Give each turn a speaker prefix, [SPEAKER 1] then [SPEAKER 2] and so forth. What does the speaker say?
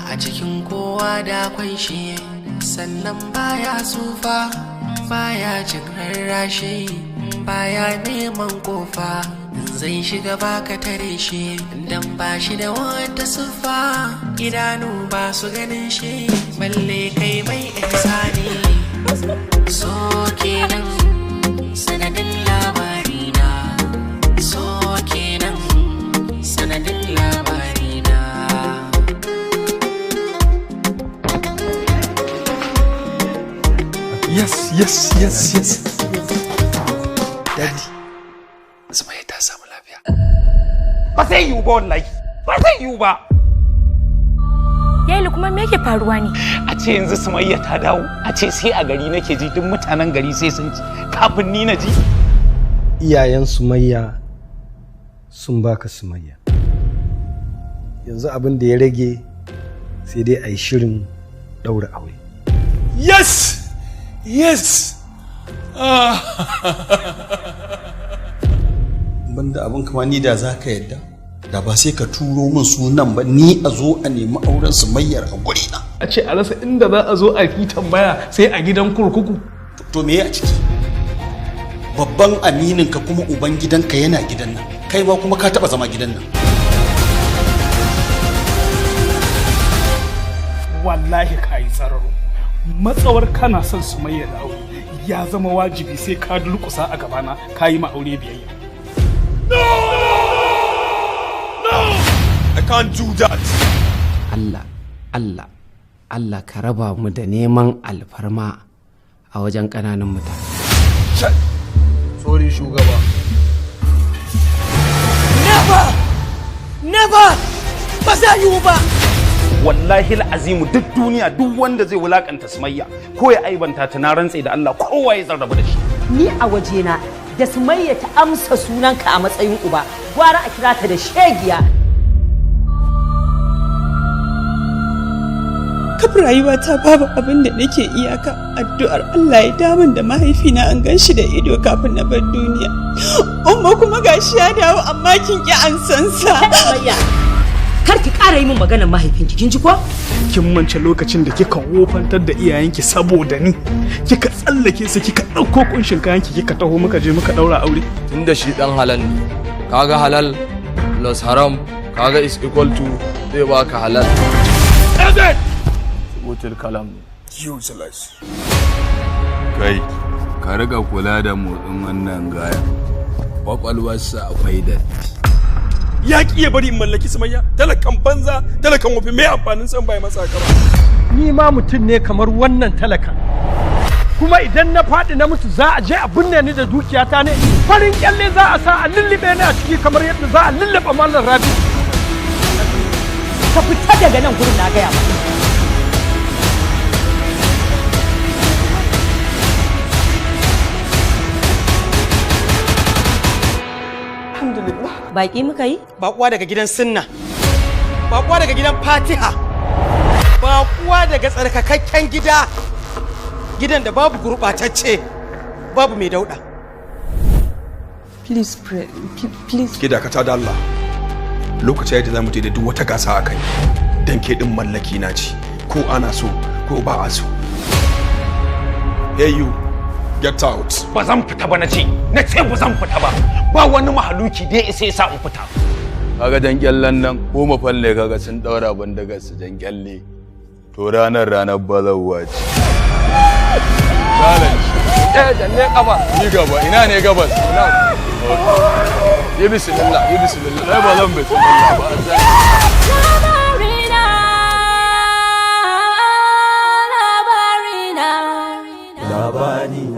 [SPEAKER 1] A cikin kowa da akwai shi, sannan baya tsufa, baya jin rarrashi, baya neman kofa. Zai shiga baka tare shi, dan ba shi da wata siffa. Idanu ba su ganin shi, balle kai mai ihsani. So kenan sanadin labarina, so kenan sanadin labarina.
[SPEAKER 2] Yes. Daddy, Sumayya ta samu lafiya.
[SPEAKER 3] Ba zai yiwu ba wallahi. Ba zai yiwu ba.
[SPEAKER 4] Yayi kuma me yake faruwa ne?
[SPEAKER 3] A ce yanzu Sumayya ta dawo, a ce sai a gari nake ji duk mutanen gari sai sun ji kafin ni na ji.
[SPEAKER 2] Iyayen Sumayya sun baka Sumayya. Yanzu abin da ya rage sai dai a yi shirin ɗaura aure.
[SPEAKER 5] Yes! Banda abin kama ni da za ka yadda, da ba sai ka turo min sunan ba, ni a zo a nemi auren Sumayyar a guri na.
[SPEAKER 6] A ce a rasa inda za a zo a yi tambaya sai a gidan kurkuku.
[SPEAKER 5] To me a ciki? Babban aminin ka kuma uban gidanka yana gidan nan, kai ma kuma ka taba zama gidan nan.
[SPEAKER 6] Wallahi ka yi tsararo. Matsawar kana son Sumayya da aure, ya zama wajibi sai ka durƙusa a gabana ka yi ma aure biyayya.
[SPEAKER 5] No! I can't do that.
[SPEAKER 1] Allah ka raba mu da neman alfarma a wajen ƙananan mutane.
[SPEAKER 6] Sorry shugaba.
[SPEAKER 3] Never! Ba za yiwu ba! Wallahi al'azimu duk duniya duk wanda zai wulakanta Sumayya ko ya aibanta ta na rantse da Allah kowa ya zarraba da shi.
[SPEAKER 7] Ni a wajena da Sumayya ta amsa sunanka a matsayin uba, gwara a kira ta da shegiya.
[SPEAKER 8] Kafin rayuwata babu abin da nake iyaka addu'ar Allah ya damun da mahaifina an gan shi da ido kafin na bar duniya. Umma kuma gashi ya dawo amma kin ki an san sa.
[SPEAKER 7] Kar ki ƙara yi min maganar mahaifinki, kin ji ko?
[SPEAKER 6] Kin mance lokacin da kika wofantar da iyayenki saboda ni, kika tsallake su kika ɗauko kunshin kayanki kika taho muka je muka ɗaura aure.
[SPEAKER 9] Tunda shi ɗan halal ne, kaga halal plus haram kaga is equal to zai baka halal.
[SPEAKER 5] Ezek!
[SPEAKER 9] Wutul kalam.
[SPEAKER 5] Useless.
[SPEAKER 10] Kai, ka riga kula da motsin wannan gaya. Kwakwalwarsa akwai datti.
[SPEAKER 5] Ya ki ya bari in mallaki Sumayya, talakan banza, talakan wofi, mai amfanin san bai masa haka ba.
[SPEAKER 6] Ni ma mutum ne kamar wannan talaka. Kuma idan na faɗi na mutu za a je a binne ni da dukiyata ne. Farin kyalle za a sa a lullube ni a ciki kamar yadda za a lullube Mallam Rabi.
[SPEAKER 7] Ka fita daga nan gurin na gaya maka. Baki muka yi?
[SPEAKER 3] Bakuwa daga gidan Sunna. Bakuwa daga gidan Fatiha. Bakuwa daga tsarkakakken gida. Gidan da babu gurɓatacce, babu mai dauɗa.
[SPEAKER 8] Please pray, please.
[SPEAKER 5] Ki dakata da Allah. Lokaci yadda za mu da duk wata gasa a kai. Dan ke din mallaki na ci, ko ana so ko ba a so. Hey you. Get out.
[SPEAKER 3] Ba zan fita ba na ce ba zan fita ba. Ba wani mahaluki da ya isa ya sa in fita.
[SPEAKER 10] Kaga dan kyallen nan ko mafalle kaga sun daura bandagar su dan kyalle. To ranar bazawa ce. Challenge.
[SPEAKER 9] Janne kafa.
[SPEAKER 10] Ni gaba, ina ne gabas? Ina.
[SPEAKER 9] Yi bismillah.
[SPEAKER 10] Ai ba zan bismillah ba.
[SPEAKER 1] Labarina.